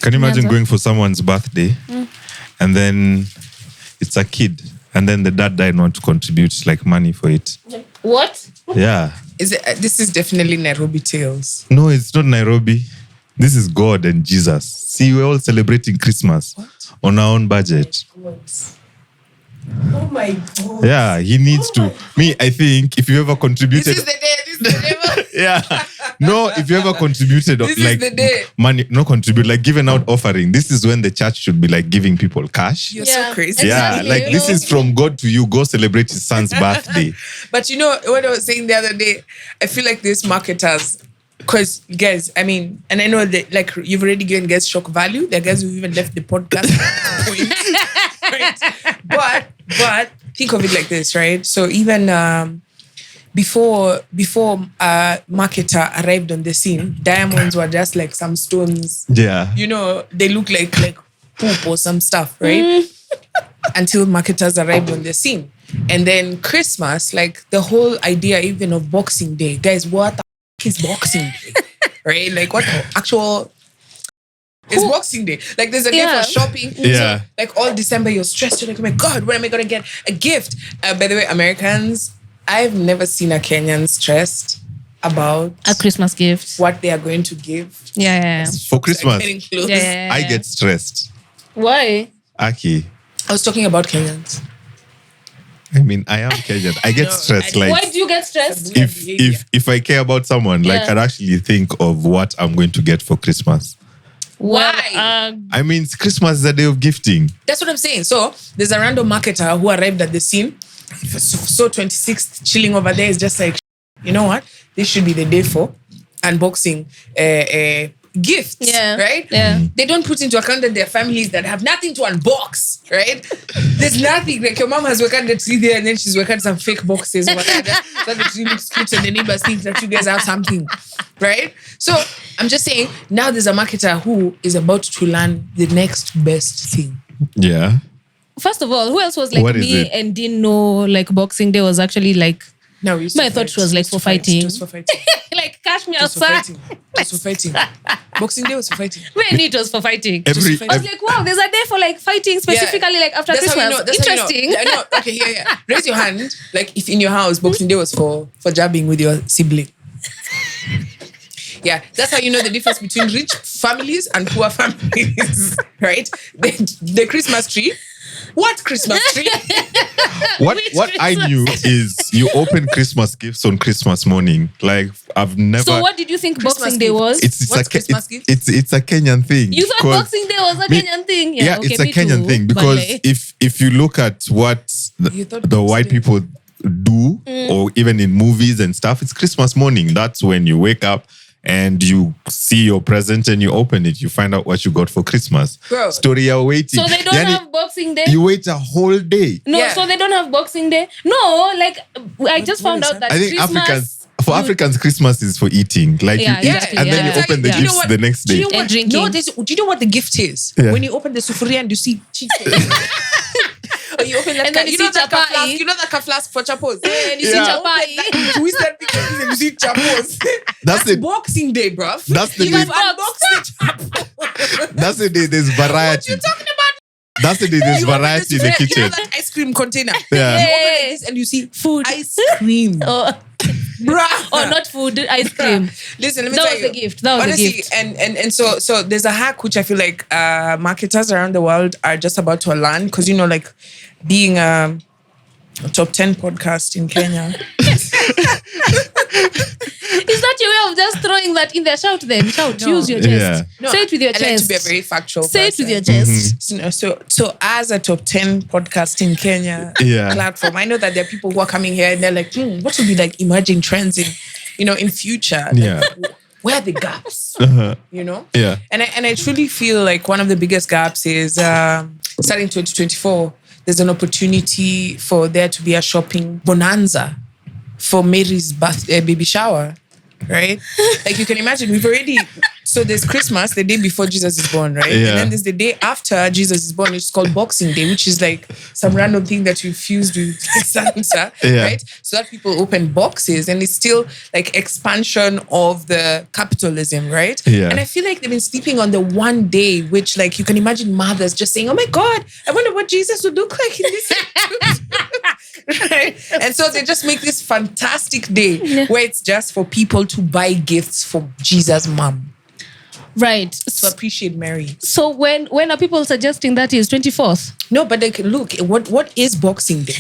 Can you imagine going for someone's birthday and then it's a kid and then the dad didn't want to contribute like money for it? What? Yeah. This is definitely Nairobi tales. No, it's not Nairobi. This is God and Jesus. See, we're all celebrating Christmas on our own budget. Oh my God. Yeah, he needs to. Me, I think if you ever contributed. This is the day. Yeah. No, if you ever contributed This like is the day. money, not contribute, like giving out offering. This is when the church should be like giving people cash. You're so crazy. Yeah, like this is from God to you. Go celebrate his son's birthday. But you know what I was saying the other day? I feel like these marketers, because guys, I mean, and I know that like you've already given guys shock value. There are guys who even left the podcast point. Right? But think of it like this, right? So even before marketer arrived on the scene, diamonds were just like some stones. Yeah. You know, they look like poop or some stuff, right? Until marketers arrived on the scene. And then Christmas, like the whole idea even of Boxing Day. Guys, what the is Boxing Day? Right? Like what actual... It's Boxing Day. Like there's a day for shopping. Yeah. So, like all December you're stressed. You're like, oh my God, when am I going to get a gift? By the way, Americans, I've never seen a Kenyan stressed about a Christmas gift. What they are going to give. Yeah. For Christmas, Yeah. I get stressed. Why? Aki. I was talking about Kenyans. I mean, I am Kenyan. I get stressed. Like, why do you get stressed? If I care about someone, like I'd actually think of what I'm going to get for Christmas. Why? I mean, Christmas is a day of gifting. That's what I'm saying. So there's a random marketer who arrived at the scene. So 26th chilling over there is just like, you know what? This should be the day for unboxing gifts, right? Yeah. They don't put into account that there are families that have nothing to unbox, right? There's nothing. Like your mom has worked the tree there and then she's worked some fake boxes or whatever. So the tree looks cute and the neighbors think that you guys have something, right? So I'm just saying, now there's a marketer who is about to learn the next best thing. Yeah. First of all, who else was like me and didn't know like Boxing Day was actually like... No, I thought it was like for fighting. Just for fighting. Like cash me outside. Just for fighting. Boxing Day was for fighting. Man, it was for fighting. I was like, wow, there's a day for like fighting specifically like after Christmas. Interesting. Okay, yeah. Raise your hand. Like if in your house Boxing Day was for jabbing with your sibling. Yeah, that's how you know the difference between rich families and poor families, right? The Christmas tree. What Christmas tree? What I knew is you open Christmas gifts on Christmas morning. Like I've never. So what did you think Boxing Day was? It's a Kenyan thing. You thought Boxing Day was a Kenyan thing? Yeah, it's a Kenyan thing because if you look at what the white people do, or even in movies and stuff, it's Christmas morning. That's when you wake up and you see your present and you open it. You find out what you got for Christmas. Bro. Story you're waiting. So they don't have Boxing Day? You wait a whole day. No, so they don't have Boxing Day? No, like I just found out that I think Christmas... Africans, Christmas is for eating. Like you eat and then you open the gifts the next day. And drinking. No, do you know what the gift is? Yeah. When you open the sufuria and you see cheese. Or you open that and then you see chapai. You know that flask for chapos? And you see chapai. You twist that thing and you see chapos. That's Boxing Day, bruv. That's the day. That's the day there's variety. What you talking about? That's the day there's variety in the kitchen. You know that ice cream container? Yeah. You open like this and you see food. Ice cream. Bruh. Oh, not food, ice cream. Listen, let me tell you. That was the gift. Honestly, and so there's a hack which I feel like marketers around the world are just about to learn because, you know, like being a top 10 podcast in Kenya. Is that your way of just throwing that in there? Shout then. Shout. No. Use your chest. Yeah. No, say it with your chest. I like to be a very factual Say person. it with your chest. Mm-hmm. So as a top 10 podcast in Kenya platform, I know that there are people who are coming here and they're like, what would be like emerging trends in future? Like, where are the gaps? You know? Yeah. And I truly feel like one of the biggest gaps is starting 2024, there's an opportunity for there to be a shopping bonanza for Mary's baby shower. Right? Like you can imagine, we've already So there's Christmas, the day before Jesus is born, right? Yeah. And then there's the day after Jesus is born, which is called Boxing Day, which is like some random thing that you fused with Santa, right? So that people open boxes, and it's still like expansion of the capitalism, right? Yeah. And I feel like they've been sleeping on the one day, which like you can imagine mothers just saying, oh my God, I wonder what Jesus would look like in this. Right? And so they just make this fantastic day where it's just for people to buy gifts for Jesus' mom. Right. To appreciate Mary. So when are people suggesting that is 24th? No, but like, look, what is Boxing Day?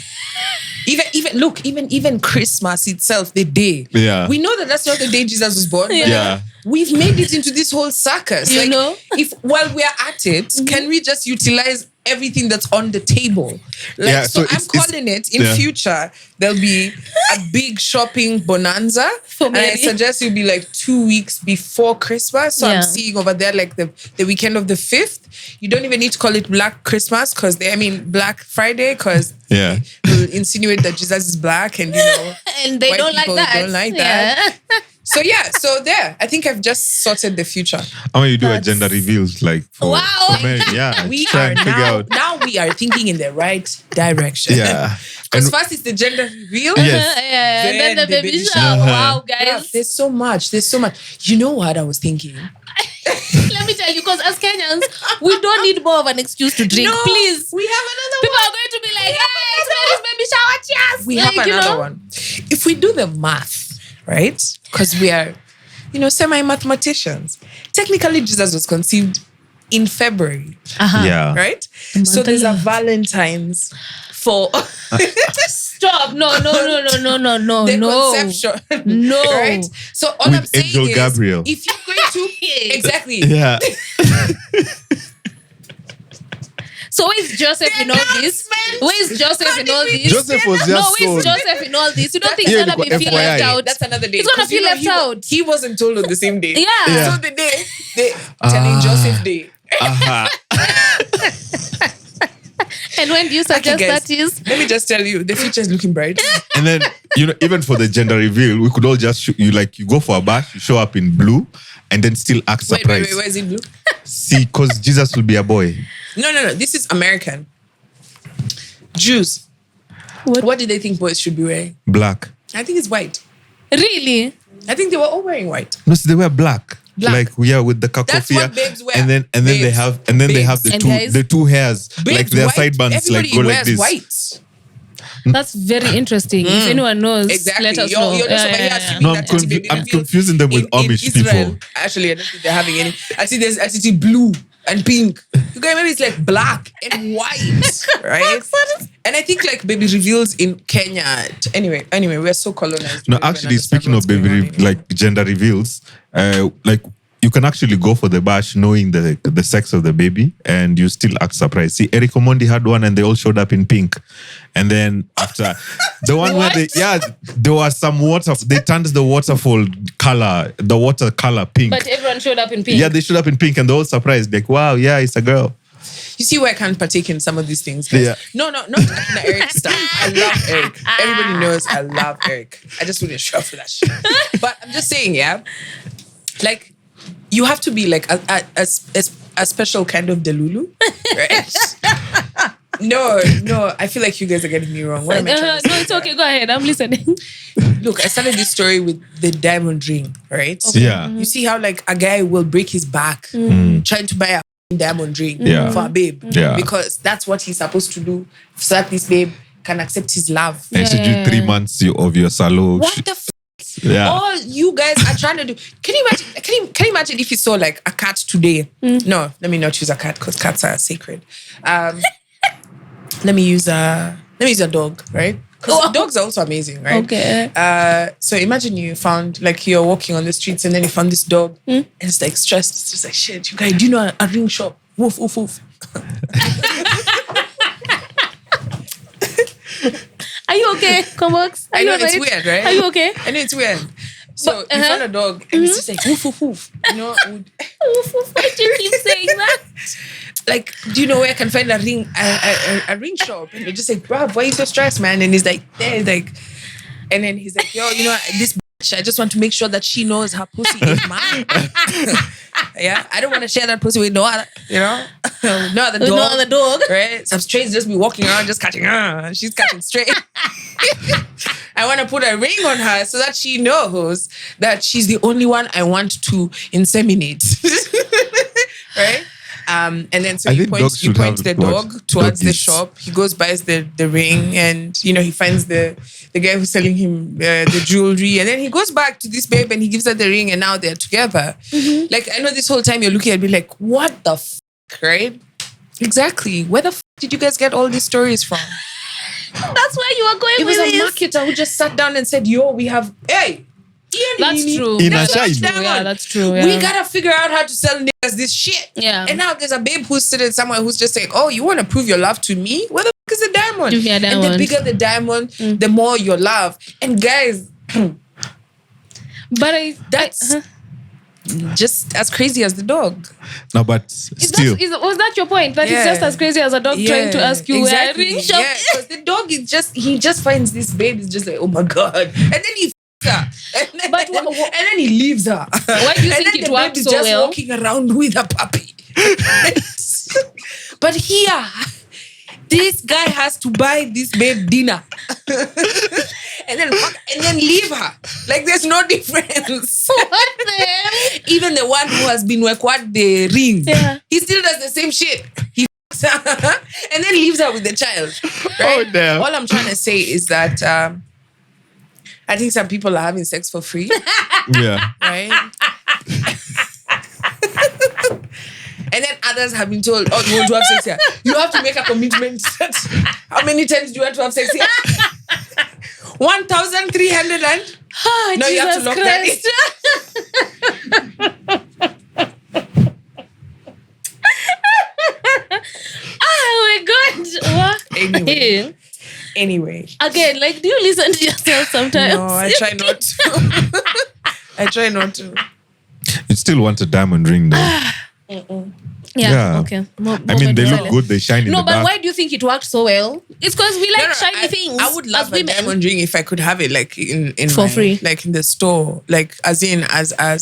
Even Christmas itself, the day. Yeah. We know that that's not the day Jesus was born. Yeah. We've made it into this whole circus. You know? If while we are at it, can we just utilize everything that's on the table? Like, so I'm calling it in future, there'll be a big shopping bonanza. And I suggest it'll be like 2 weeks before Christmas. So I'm seeing over there like the weekend of the 5th. You don't even need to call it Black Christmas Black Friday, because will insinuate that Jesus is black, and and they don't like that. So there. I think I've just sorted the future. How you do a gender reveals like for Mary? Yeah. We are now we are thinking in the right direction. Yeah. Because first it's the gender reveal. Yes. And then the baby shower. Wow, guys. Yeah, there's so much. You know what I was thinking? Let me tell you, because as Kenyans, we don't need more of an excuse to drink. No, please. We have another People one. are going to be like, hey, it's Mary's baby shower. Cheers. We have another one. If we do the math, right? Because we are, semi-mathematicians. Technically, Jesus was conceived in February. Yeah. Right? So there's a Valentine's for... Stop. No. The conception. No. Right? So all I'm saying Angel is... Gabriel. If you're going to... Exactly. Yeah. So where's Joseph in all this? Where's Joseph in all this? Joseph was just where's Joseph in all this? You don't think he's gonna be feel left out? That's another day. He's gonna feel left out. He wasn't told on the same day. Yeah. So the day they telling Joseph Day. And when do you suggest that is? Let me just tell you, the future is looking bright. And then, even for the gender reveal, we could all just you go for a bash, you show up in blue, and then still act surprised. Wait, where is it blue? See, because Jesus will be a boy. No. This is American. Jews. What did they think boys should be wearing? Black. I think it's white. Really? I think they were all wearing white. No, so they wear black. Black. Like with the kakofia. That's what babes wear. And then they have the two hairs, Babes like their white. sidebands, Everybody like go like wears this. white. That's very interesting. If anyone knows, Exactly. let us You're know. just over here assuming No, that I'm confusing them with Amish Israel, people. Actually, I don't think they're having any. I see blue and pink. You guys, maybe it's like black and white, right? And I think like baby reveals in Kenya. Anyway, we're so colonized. No, actually, speaking of gender reveals, you can actually go for the bash knowing the sex of the baby, and you still act surprised. See, Eric Omondi had one, and they all showed up in pink. And then after the one where there was some water. They turned the waterfall color, the water color pink. But everyone showed up in pink. Yeah, they showed up in pink, and they're all surprised. Like, wow, yeah, it's a girl. You see why I can't partake in some of these things? Yeah. No, not the Eric stuff. I love Eric. Everybody knows I love Eric. I just wouldn't show up for that shit. But I'm just saying, like, you have to be like a special kind of delulu, right? No, I feel like you guys are getting me wrong. What am I trying to say? No, it's okay. Go ahead. I'm listening. Look, I started this story with the diamond ring, right? Okay. Yeah. You see how like a guy will break his back trying to buy a diamond ring for a babe. Yeah. Because that's what he's supposed to do so that this babe can accept his love. And she do 3 months of your salo. What the Yeah. All you guys are trying to do. Can you imagine if you saw like a cat today? No, let me not use a cat because cats are sacred. Let me use a dog, right? Because dogs are also amazing, right? Okay. So imagine you found like you're walking on the streets and then you found this dog and it's like stressed. It's just like shit. You guys, do you know a ring shop? Woof woof woof. Are you okay, Combox? I know it's weird, right? Are you okay? I know it's weird. So you found a dog and it's just like woof woof woof. You know, Woof, woof. Why do you keep saying that? like, do you know where I can find a ring shop? And you're just like, bruv, why are you so stressed, man? And he's like, and then he's like, yo, you know, this bitch, much. I just want to make sure that she knows her pussy is mine. Yeah, I don't want to share that pussy with no other, no other dog. No other dog. Right? Some strays just be walking around just catching her. She's catching straight. I want to put a ring on her so that she knows that she's the only one I want to inseminate. Right? And then so you point the dog towards the shop. He goes, buys the ring, and he finds the guy who's selling him the jewelry, and then he goes back to this babe and he gives her the ring, and now they're together. Mm-hmm. Like, I know this whole time you're looking at me like, what the fuck, right? Exactly. Where the fuck did you guys get all these stories from? That's where you are going with this. It was a marketer who just sat down and said, yo, we have, hey, that's true. Yeah, that's true. Yeah. We gotta figure out how to sell niggas this shit. Yeah. And now there's a babe who's sitting somewhere who's just saying, oh, you want to prove your love to me? Where the fuck is the diamond? Give me a diamond. And the bigger the diamond, the more your love. And guys, but that's just as crazy as the dog. No, but still. Was that your point? That it's just as crazy as a dog trying to ask you where a ring shop? Yeah, because the dog is he just finds this babe, is just like, oh my God. And then he her. And then he leaves her. Why do you think it worked so just well? Walking around with a puppy. But here, this guy has to buy this babe dinner. and then leave her. Like, there's no difference. What the hell? Even the one who has been worked the ring, he still does the same shit. He her and then leaves her with the child. Right? Oh, damn. All I'm trying to say is that I think some people are having sex for free. Yeah. Right? And then others have been told, oh, you want to have sex here? You have to make a commitment. How many times do you want to have sex here? 1,300 and... Oh, no, Jesus you have to lock Christ. that in. Oh my God. What? Anyway. Again, like, do you listen to yourself sometimes? No, I try not to. I try not to. You still want a diamond ring though. Yeah. Okay. I mean, they look good. They shine in the No, but dark. why do you think it worked so well? It's because we like shiny things. I would love as a women. diamond ring if I could have it like in for free, like in the store, like as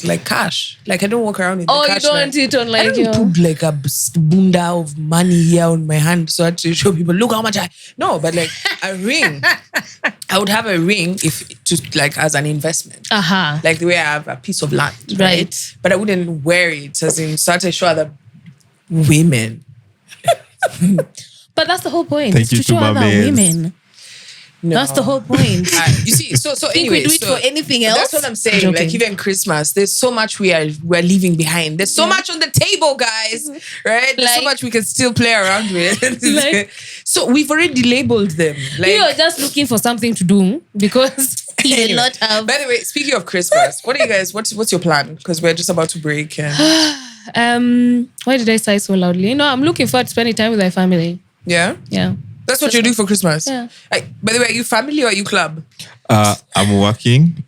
like cash. Like, I don't walk around with the cash. Oh, you don't it on like I don't put like a bunda of money here on my hand so I have to show people, look how much No, but like a ring. I would have a ring like as an investment. Like the way I have a piece of land. Right. But I wouldn't wear it as in so to show other women. But that's the whole point. Thank you to show other women. No. That's the whole point. You see, so anyway, we do it for anything else. That's what I'm saying. Like, even Christmas, there's so much we're leaving behind. There's so much on the table, guys. Right? There's so much we can still play around with. So we've already labeled them. Like, you're just looking for something to do because you will not have. By the way, speaking of Christmas, what are you guys? What's your plan? Because we're just about to break. And why did I sigh so loudly? No, I'm looking forward to spending time with my family. Yeah. That's what you're doing for Christmas? Yeah. By the way, are you family or are you club? I'm working.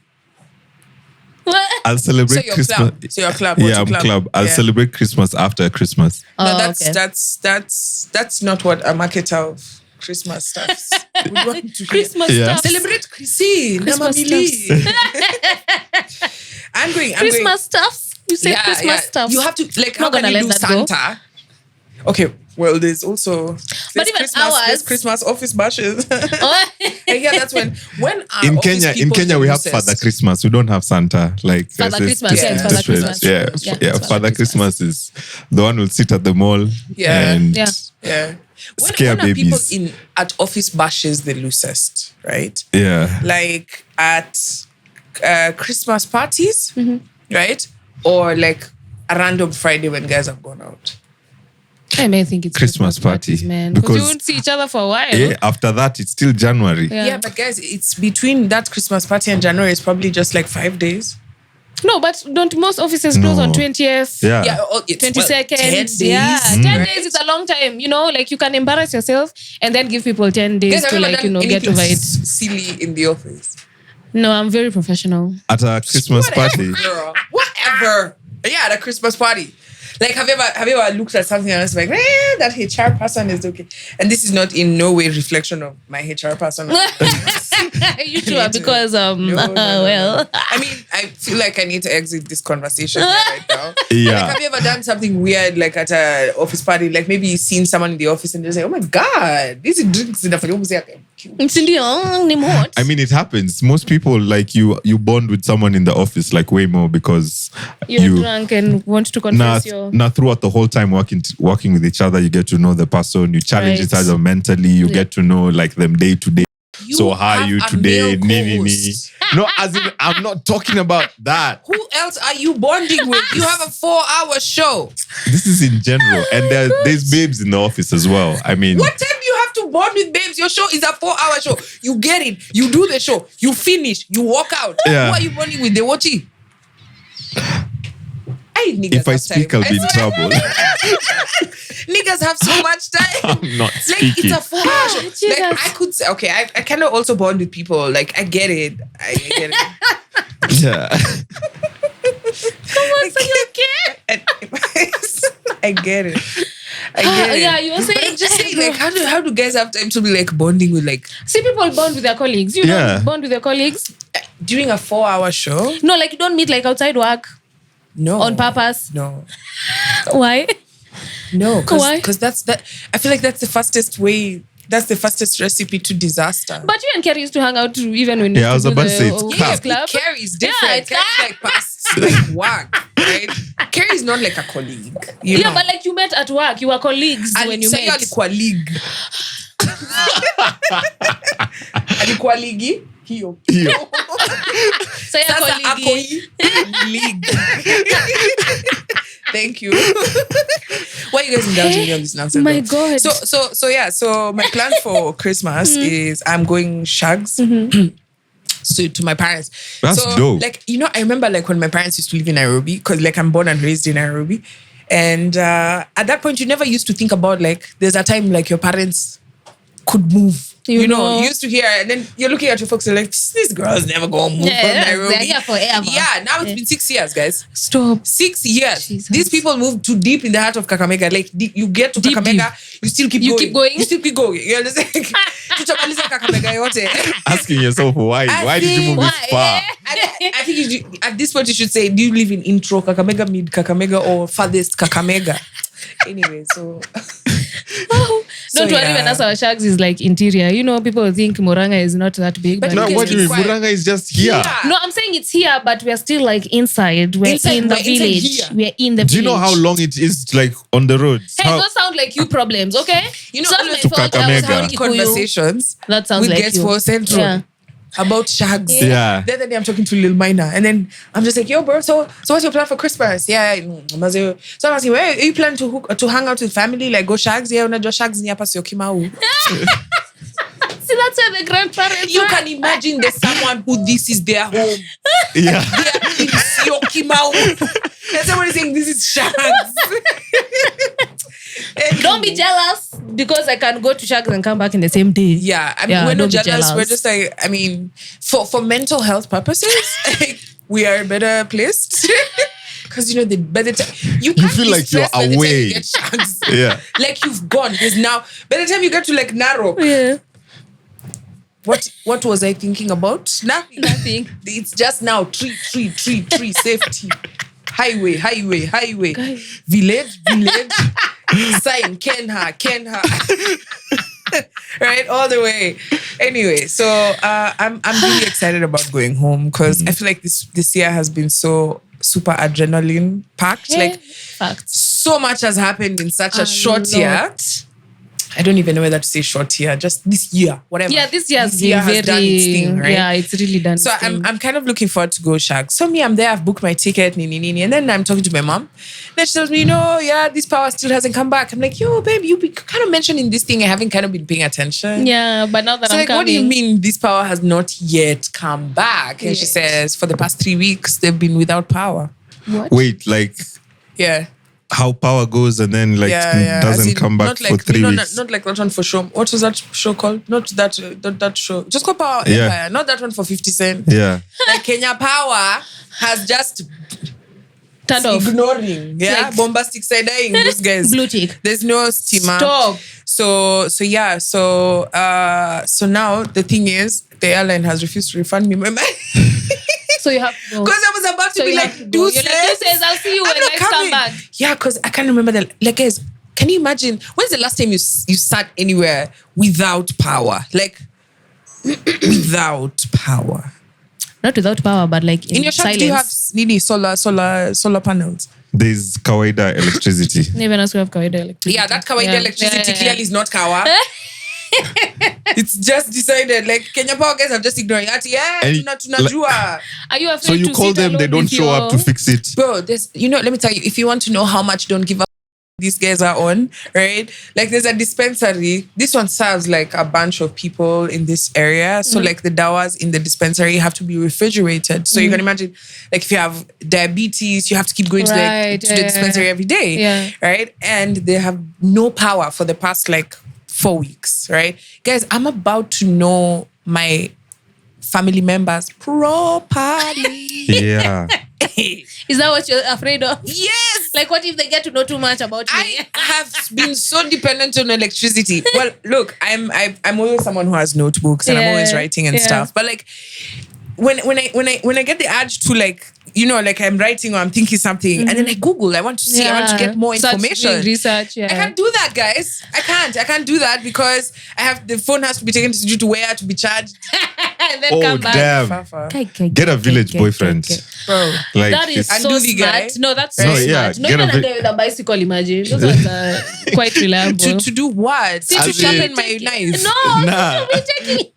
What? I'll celebrate Christmas. So you're club. Yeah, I'm club. I'll celebrate Christmas after Christmas. No, that's not what a marketer of Christmas stuff would want to hear. Christmas stuff. Celebrate Christmas stuff. I'm going. Christmas stuff. You said Christmas stuff. You have to, like, how can you do Santa? Go? Okay, well, there's also there's Christmas office bashes. Yeah, that's when in Kenya we have Father Christmas. We don't have Santa. Like Father Christmas. Father Christmas. Yeah. Father Christmas is the one who'll sit at the mall and scare babies. People at office bashes the loosest, right? Yeah. Like at Christmas parties, right? Or like a random Friday when guys have gone out. I may think it's Christmas parties, man. Because you won't see each other for a while. Yeah, after that, it's still January. Yeah, but guys, it's between that Christmas party and January, it's probably just like 5 days. No, but don't most offices close on 20th? Yeah. 22nd. 10 days. Yeah, 10 days is a long time. You know, like you can embarrass yourself and then give people 10 days to like, get over it. Silly in the office. No, I'm very professional. At a Christmas party. Girl. Whatever. Yeah, at a Christmas party. Like, have you ever looked at something and it's like, that HR person is okay. And this is not in no way reflection of my HR person. You too are because well. I mean, I feel like I need to exit this conversation right now. Yeah. Like, have you ever done something weird, like at an office party? Like maybe you've seen someone in the office and they're like, "Oh my god, these drinks in the I mean, it happens. Most people, like you bond with someone in the office like way more because you're drunk and want to confess Now throughout the whole time working with each other, you get to know the person. You challenge each other mentally. You get to know like them day to day. So how are you today? No, as in, I'm not talking about that. Who else are you bonding with? You have a 4-hour show. This is in general. And there's babes in the office as well. I mean, what time do you have to bond with babes? Your show is a 4-hour show. You get it. You do the show. You finish. You walk out. Yeah. Who are you bonding with? They watch it. If I speak, I'll be in trouble. Niggas have so much time. I'm not like speaking. it's a 4-hour show. Like I could say, okay, I cannot also bond with people. Like I get it. I get it. Yeah. Come on, so you okay? I get it. I get it. Yeah, you were saying. But I'm just saying, like, how do guys have time to be like bonding with like? See, people bond with their colleagues. You know, bond with their colleagues during a 4-hour show. No, like you don't meet like outside work. No. On purpose. No. Why? No, why? Because that's that. I feel like that's the fastest way. That's the fastest recipe to disaster. But you and Kerry used to hang out even when I was about to say it's club. Kerry's different. Yeah, Kerry's like past like work, right? Kerry's not like a colleague. You know? But like you met at work, you were colleagues when you met. You're colleague. Alikuwa ligi hiyo. Sasa ako league. Thank you. Why are you guys indulging me on this nonsense? My God. So my plan for Christmas is I'm going shags. So to my parents. That's dope. Like, you know, I remember like when my parents used to live in Nairobi, because like I'm born and raised in Nairobi. And at that point, you never used to think about like, there's a time like your parents could move. You know, you used to hear, and then you're looking at your folks and like, this girl's never gonna move from Nairobi. They're here forever. Yeah, now it's been 6 years, guys. Stop. 6 years. Jesus. These people moved too deep in the heart of Kakamega. Like, you get to Kakamega, you still keep going. Keep going. You still keep going. You understand? Tutamaliza Kakamega yote. Asking yourself why? Why did you move this far? I think at this point you should say, do you live in intro Kakamega, mid Kakamega, or farthest Kakamega? Anyway, so... Don't worry, when us our shags is like interior. You know, people think Moranga is not that big. But No, what do you mean? Muranga is just here. Yeah. No, I'm saying it's here, but we're still like inside. We're in the village. We're in the village. Do you know how long it is like on the road? Hey, don't sound like you problems, okay? You know, So always to Kakamega. conversations that sounds with like guests you. for Central. Yeah. About shags. Yeah. The other day I'm talking to Lil Minor and then I'm just like, yo, bro, so what's your plan for Christmas? Yeah. So I'm asking, where are you planning to hang out with family? Like go shags? Yeah, unajua shags ni hapa sio Kimau. See, that's where the grandparents You are. can imagine there's someone who this is their home. Yeah. They're in Sio Kimau. And someone is saying this is shags. Don't be jealous because I can go to shags and come back in the same day. Yeah, I mean, we're not don't be jealous. We're just like, I mean, for mental health purposes, like, we are better placed. Because, you know, by the time you feel like you're away. You get shags. Yeah. Like you've gone. There's now, by the time you get to like Narok, Yeah. what was I thinking about? Nothing. Nothing. It's just now tree, safety. Highway. Village. Sign, Kenha. Right, all the way. Anyway, so I'm really excited about going home because I feel like this year has been so super adrenaline packed. Yeah. Like Facts. so much has happened in such a short year. I don't even know whether to say short year, just this year, whatever. Yeah, this year has done its thing, right? Yeah, it's really done. So its thing. I'm kind of looking forward to go shag. So I'm there, I've booked my ticket, and then I'm talking to my mom. Then she tells me, this power still hasn't come back. I'm like, yo, babe, you be kind of mentioning this thing. I haven't kind of been paying attention. Yeah, but now that So I'm like, coming. what do you mean this power has not yet come back? And she says, for the past 3 weeks, they've been without power. What? Wait, like Yeah. how power goes and then like doesn't come back for 3 weeks. Not like that one for show. What was that show called? Not that show. Just called Power Empire. Not that one for 50 Cent. Yeah. Like Kenya Power has just Turned off. ignoring. Yeah. Like- Bombastic side-eyeing those guys. Blue tick. There's no steamer. Stop. So now the thing is, the airline has refused to refund me my money. So you have to go. Because I was about to be like, You're like, I'll see you when I come back. Yeah, because I can't remember like, guys, can you imagine when's the last time you sat anywhere without power? Like without power. Not without power, but like in your shop, silence. do you have really solar panels? There's kawaida electricity. Even us we have kawaida electricity. Yeah, that kawaida electricity clearly is not kawa. It's just decided. Like Kenya Power guys have just ignored it. Yeah, tunajua. Are you afraid so you to call sit them, they alone don't with show up to fix it. Bro, there's let me tell you, if you want to know how much don't give up these guys are on, right? Like there's a dispensary. This one serves like a bunch of people in this area. So like the dawas in the dispensary have to be refrigerated. So you can imagine, like if you have diabetes, you have to keep going to the dispensary every day. Yeah. Right? And they have no power for the past like 4 weeks, right? Guys, I'm about to know my family members properly. Yeah. Is that what you're afraid of? Yes. Like what if they get to know too much about me? I have been so dependent on electricity. Well, look, I'm always someone who has notebooks and I'm always writing and stuff. But like when I get the urge to like, like I'm writing or I'm thinking something and then I Google, I want to see, I want to get more information. Research, I can't do that, guys. I can't do that because the phone has to be taken to where to be charged. And then come back. Damn. Get a village boyfriend. Bro, like that is so smart. Guy. No, that's so smart. No, even a guy with a bicycle, imagine. Those ones are quite reliable. to do what? To sharpen my knife. No, nah. to be taking.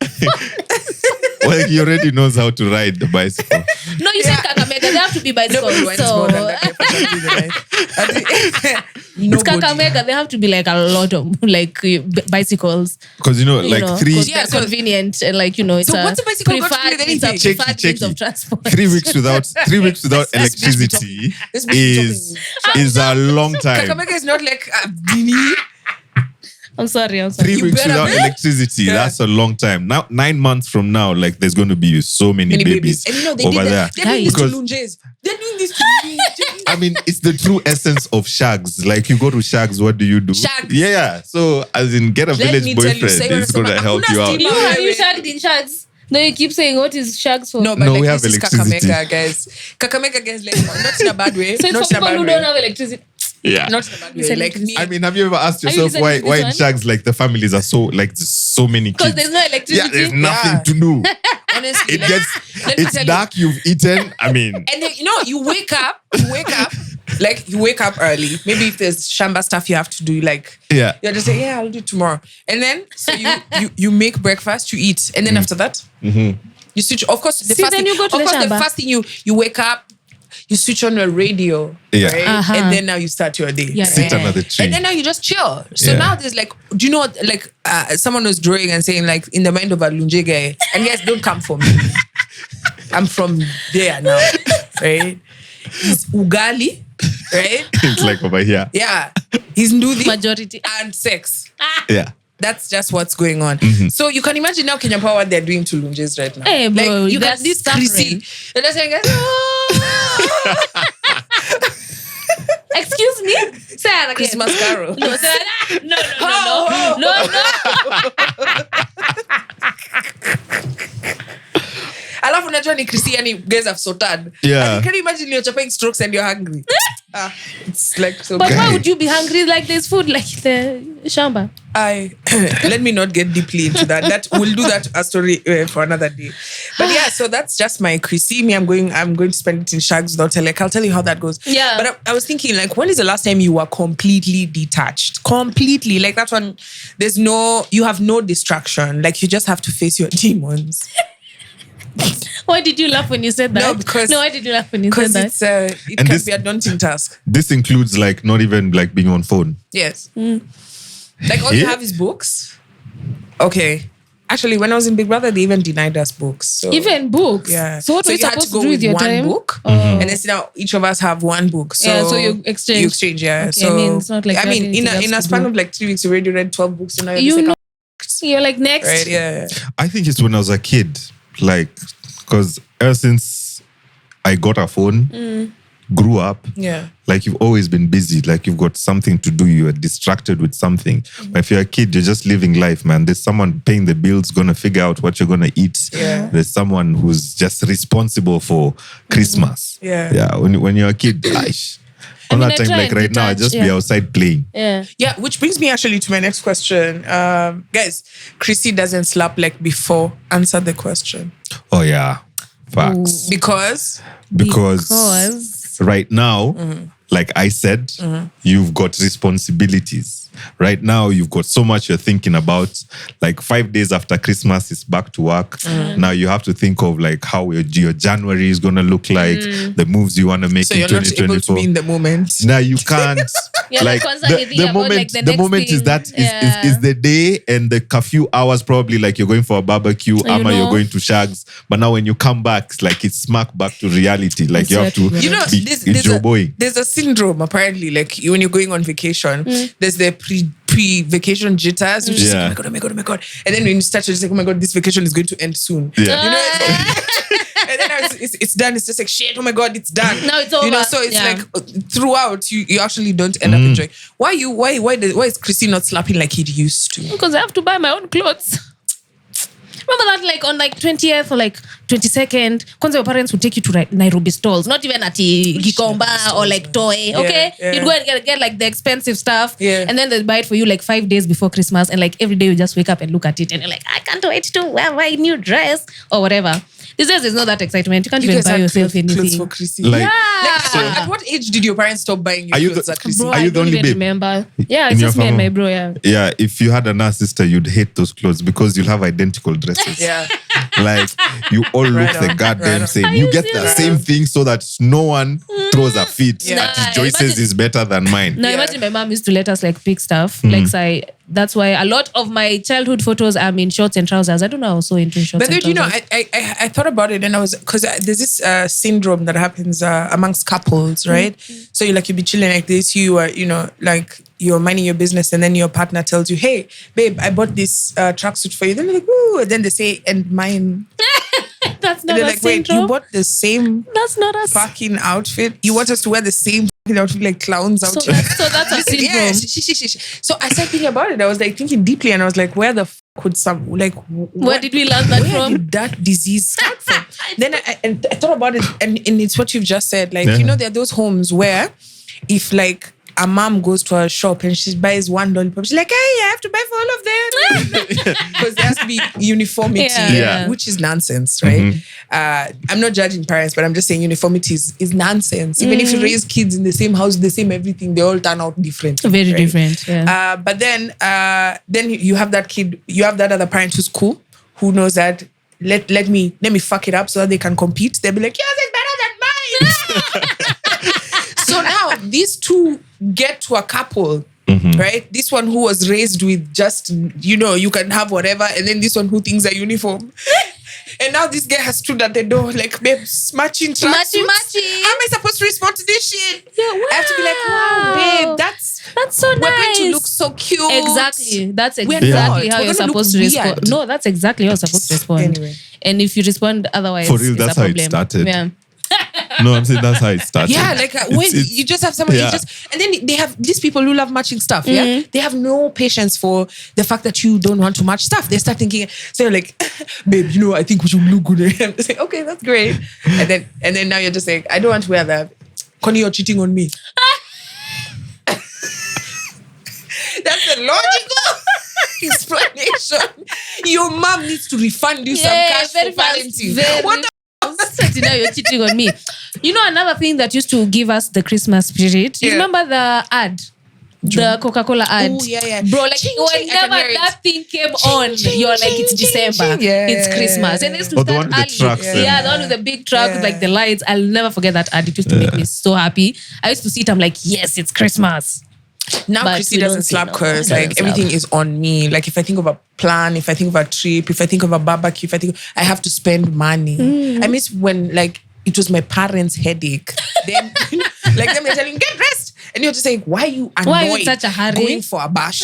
Well, he already knows how to ride the bicycle. No, you said Kakamega. They have to be bicycles. Nobody wants more than that for sharpening the knife. It's Kakamega. They have to be like a lot of like bicycles. Because like three. Yeah, so convenient and like it's so what's a bicycle got to do with anything? It's a preferred means of transport. 3 weeks without electricity is a long time. Kakamega is not like a mini. I'm sorry. 3 weeks without electricity, that's a long time. Now, 9 months from now, like there's going to be so many babies and they over there. They're doing this to lunges. They're doing this to me. I mean, it's the true essence of shags. Like you go to shags, what do you do? Shags. Yeah. So as in get a village boyfriend, it's going to help you out. Have you shagged in shags? No, you keep saying what is shags for? No, but we like have this is electricity. Kakamega, guys. Kakamega, guys, like, not in a bad way. So it's for people who don't have electricity. Yeah. Not in a bad way. Like me. I mean, have you ever asked yourself why in shags like the families are so like there's so many kids? Because there's no electricity. Yeah, there's nothing to do. Honestly, It's dark, you've eaten. I mean, and then you wake up, like you wake up early. Maybe if there's shamba stuff you have to do, like you're just saying, I'll do it tomorrow. And then so you make breakfast, you eat, and then after that, you switch. Of course, the first thing you wake up, you switch on a radio, right? And then now you start your day. Yeah. Sit under the tree. And then now you just chill. So now there's like, do you know what, like someone was drawing and saying like in the mind of a Lunje guy, and guys, don't come for me. I'm from there now, right? He's ugali, right? It's like over here. Yeah. He's ndudi. Majority. And sex. Yeah. That's just what's going on. So you can imagine now Kenya Power what they're doing to lunges right now. Hey, bro, like, you got this Chrissy. And they're saying, excuse me? Say that again. Christmas Carol. No, say that. No. Alafu unajua ni Chrissy yani guys have sorted. Yeah. Can you imagine you're chopping strokes and you're hungry? It's like so. But why would you be hungry? Like there's food like the shamba. Let me not get deeply into that. That we'll do that a story for another day. But yeah, so that's just my Chrissy. Me, I'm going to spend it in shags. I'll tell you how that goes. Yeah. But I was thinking, like, when is the last time you were completely detached? Completely, like that one. You have no distraction. Like you just have to face your demons. Why did you laugh when you said that? Why did you laugh when you said that? Because it can be a daunting task. This includes like not even like being on phone. Yes. Like all you have is books. Okay. Actually, when I was in Big Brother, they even denied us books. So, even books? Yeah. So what were you supposed to do with your one time? Book, and then now each of us have one book. So, so you exchange. Yeah. Okay, so I mean, it's not like in a span of like 3 weeks, you already read 12 books. So now you're like next. Right, yeah. I think it's when I was a kid, like, because ever since I got a phone, grew up, Yeah. like you've always been busy, like you've got something to do, you're distracted with something. But if you're a kid, you're just living life, man. There's someone paying the bills, gonna figure out what you're gonna eat. Yeah. There's someone who's just responsible for Christmas. Yeah. Yeah. When you're a kid, gosh. I On mean, that I time, try like and right now, I detach, just be outside playing. Yeah. Yeah, which brings me actually to my next question. Guys, Chrissy doesn't slap like before. Answer the question. Oh yeah. Facts. Because Because Right now, like I said, you've got responsibilities. Right now, you've got so much you're thinking about. Like 5 days after Christmas, it's back to work. Now you have to think of like how your January is going to look like, the moves you want to make so in you're not able to 2024. be in the moment. Now you can't. Yeah, like constantly thinking about, like, the the next moment is thing. that Yeah. is the day and the few hours probably like you're going for a barbecue, Ama you're know. going to Shags. But now when you come back, it's like it's smack back to reality. Like you have to Exactly. You know, be there's enjoy. there's a syndrome apparently. Like when you're going on vacation, there's the pre-vacation jitters, which is like, oh my god, oh my god. And then when you start to just like, oh my god, this vacation is going to end soon. Yeah. You know, and then it's done. It's just like shit. Oh my god, it's done. Now it's over. You know, so it's Yeah. like throughout you actually don't end up enjoying. Why is Chrissy not slapping like he used to? because I have to buy my own clothes. Remember that, like on like 20th or like 22nd, kwanza your parents would take you to like Nairobi stalls, not even at Gikomba or like Toy. Okay, yeah. you'd go and get like the expensive stuff, Yeah. and then they buy it for you like 5 days before Christmas, and like every day you just wake up and look at it, and you're like, I can't wait to wear my new dress or whatever. These days, there's not that excitement. You can't even guys buy had yourself clothes anything. for Chrissy. Like, At what age did your parents stop buying you Are you clothes the- at Chrissy? Bro, Are you I the don't only even babe? remember. Yeah, In it's your just me and family? my bro. Yeah. Yeah, if you had another sister, you'd hate those clothes because you'll have identical dresses. Yeah. Like you all look Right the on, goddamn right on. same. Are You you get the serious? same thing so that no one throws a fit Yeah. that Nah, Joyce's imagine- is better than mine. Now Yeah. imagine my mom used to let us like pick stuff. Like that's why a lot of my childhood photos are in shorts and trousers. I don't know, I was so into shorts But then, and you know, trousers. I thought about it and I was, because there's this syndrome that happens amongst couples, right? So you be chilling like this, you are, you know, like you're minding your business and then your partner tells you, hey, babe, I bought this tracksuit for you. Then they're like, ooh, and then they say, and mine. That's And not they're a like, wait, syndrome. you bought the same That's not a fucking outfit? You want us to wear the same fucking outfit like clowns out so here? that's a syndrome. Yeah, So I started thinking about it. I was like thinking deeply and I was like, where the could some, like, Where did we learn that where from? did that disease start from? Then I thought about it and it's what you've just said. Like, you know, there are those homes where if like a mom goes to a shop and she buys one lollipop, she's like, hey, I have to buy for all of them. Because there has to be uniformity, Yeah. which is nonsense, right? I'm not judging parents, but I'm just saying uniformity is nonsense. Even if you raise kids in the same house, the same everything, they all turn out different. Very right? different. Yeah. But then you have that kid, you have that other parent who's cool, who knows that let me fuck it up so that they can compete. They'll be like, yours is better than mine. So now these two get to a couple, right? This one who was raised with just, you know, you can have whatever, and then this one who thinks a uniform. And now this guy has stood at the door like, babe, matching tracksuits. Matchy. How am I supposed to respond to this shit? Yeah, I have to be like, wow, babe, that's so we're nice. going to look so cute. Exactly. That's We're exactly not. how We're you're gonna supposed to look respond. weird. No, that's exactly how you're supposed to respond. Anyway. And if you respond otherwise, For real, it's that's a how it problem. started. Yeah. No, I'm saying that's how it started. Yeah, like when It's- you just have someone, yeah. and then they have these people who love matching stuff. Yeah, they have no patience for the fact that you don't want to match stuff. They start thinking, so you're like, babe, you know, I think we should look good. I'm just like, okay, that's great. And then now you're just like, I don't want to wear that. Connie, you're cheating on me. That's the logical explanation. Your mom needs to refund you some cash for Valentine. What the So now you're cheating on me. You know another thing that used to give us the Christmas spirit? You Yeah. remember the ad? The Coca-Cola ad. Oh, yeah. Bro, like Ching, ching, I can whenever hear it. that thing came Ching, on, ching, you're like, ching, it's ching, December. ching. Yeah. It's Christmas. And they used to Oh, the start one with the early. trucks, Yeah, the one with the big truck with like the Yeah. lights. I'll never forget that ad. It used to make me so happy. I used to see it, I'm like, yes, it's Christmas. Now But Chrissy we don't doesn't see slap no, because it like doesn't everything slap. is on me. Like if I think of a plan, if I think of a trip, if I think of a barbecue, I have to spend money. I miss when like it was my parents' headache. Then like them they're telling, get dressed. And you're just saying, why are you annoyed? Why are you in such a hurry? Going for a bash?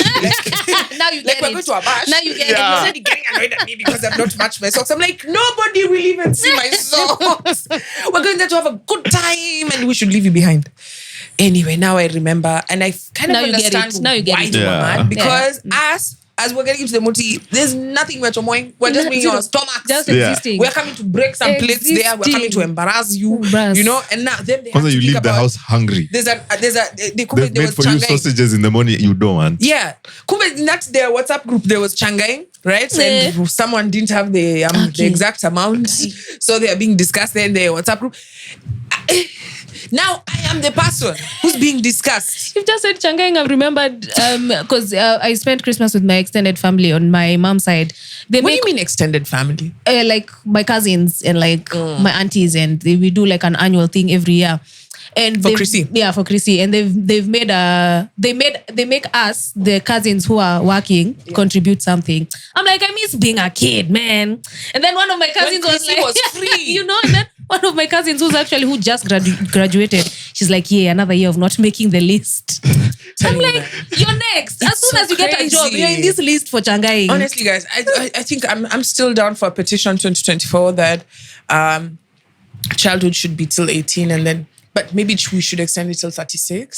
Now you get we're it. going to a bash. Now you get And it. you're already getting annoyed at me because I've not matched my socks. I'm like, nobody will even see my socks. We're going there to have a good time and we should leave you behind. Anyway, now I remember and I kind of understand why you were mad. Because as we're getting into the multi, there's nothing we're chomoing. We're just being our stomachs. Just existing. We're coming to break some plates there. We're coming to embarrass you. You know, and now them they have to you think leave the house hungry. They've made for you sausages in the morning you don't want. Yeah. Kumbe not their WhatsApp group, there was changaing, right? And someone didn't have the exact amount. So they are being discussed in their WhatsApp group. Now I am the person who's being discussed. You've just said Changang. I've remembered because I spent Christmas with my extended family on my mom's side. What do you mean extended family? Like my cousins and like my aunties, and we do like an annual thing every year. And for Chrissy. Yeah, for Chrissy. And they've made they make us, the cousins who are working, contribute something. I'm like, I miss being a kid, man. And then one of my cousins was free. You know, and then one of my cousins who just graduated, she's like, yeah, another year of not making the list. I'm like, you're next. As soon as you get a job, you're in this list for Changai. Honestly, guys, I think I'm still down for a petition 2024 that childhood should be till 18 and then, but maybe we should extend it till 36.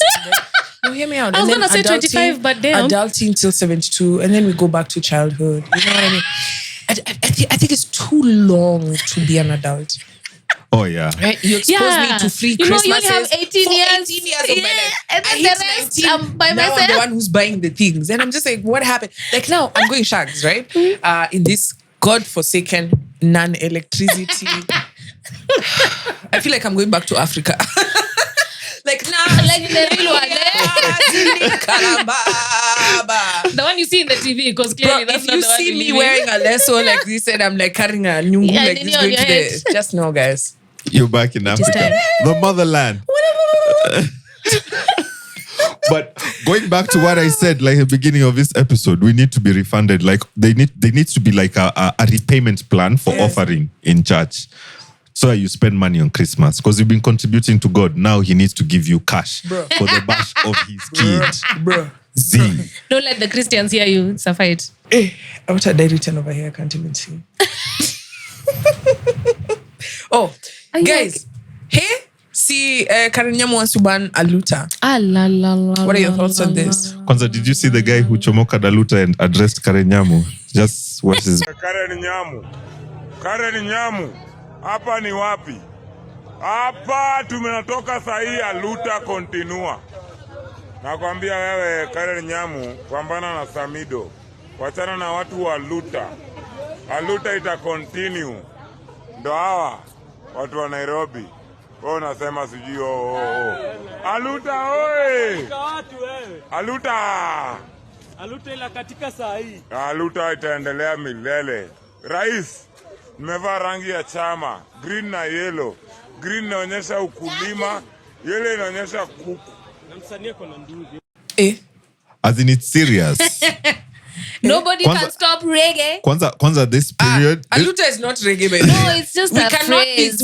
No, hear me out. I was going to say 25, but damn. Adulting till 72 and then we go back to childhood. You know what I mean? I think it's too long to be an adult. Oh, yeah. Right? You expose me to free Christmas. You only have 18 years. 18 years of my life. And then the rest, I'm by now myself. I'm the one who's buying the things. And I'm just like, what happened? Like now, I'm going shags, right? In this godforsaken non-electricity. I feel like I'm going back to Africa. Like the real one. The one you see in the TV, because clearly that's not the one. If you see me wearing a lesso like this and I'm like carrying a nyungu like this going to the... Just know, guys. You're back in Africa. The motherland. But going back to what I said, like at the beginning of this episode, we need to be refunded. Like they need to be like a repayment plan for offering in church. So you spend money on Christmas because you've been contributing to God. Now he needs to give you cash for the bash of his kid. Bro. Z. Don't let the Christians hear you. It's a fight. Hey, what a written over here. I can't even see. Oh, guys. Hey, see, Karen Nyamu wants to ban Aluta. What are your thoughts on this? Kwanza, did you see the guy who chomoka Aluta and addressed Karen Nyamu? Just watch his... Karen Nyamu. Hapa ni wapi? Hapa tumenatoka sahi Aluta continua. Nakwambia wewe Karen Nyamu, pambana na Samido. Wachana na watu wa Aluta. Aluta ita continue. Ndo hawa watu wa Nairobi. Wewe unasema sijui Aluta oe. Aluta ila katika sahi. Aluta itaendelea milele. Rais, nimevaa rangi ya chama, green na yellow. Green inaonyesha ukulima, yellow inaonyesha kuku. Na msanii kuna ndugu. As in it's serious. Nobody can stop reggae. Kwanza this period. Aluta is not reggae, baby. No, it's just a phrase.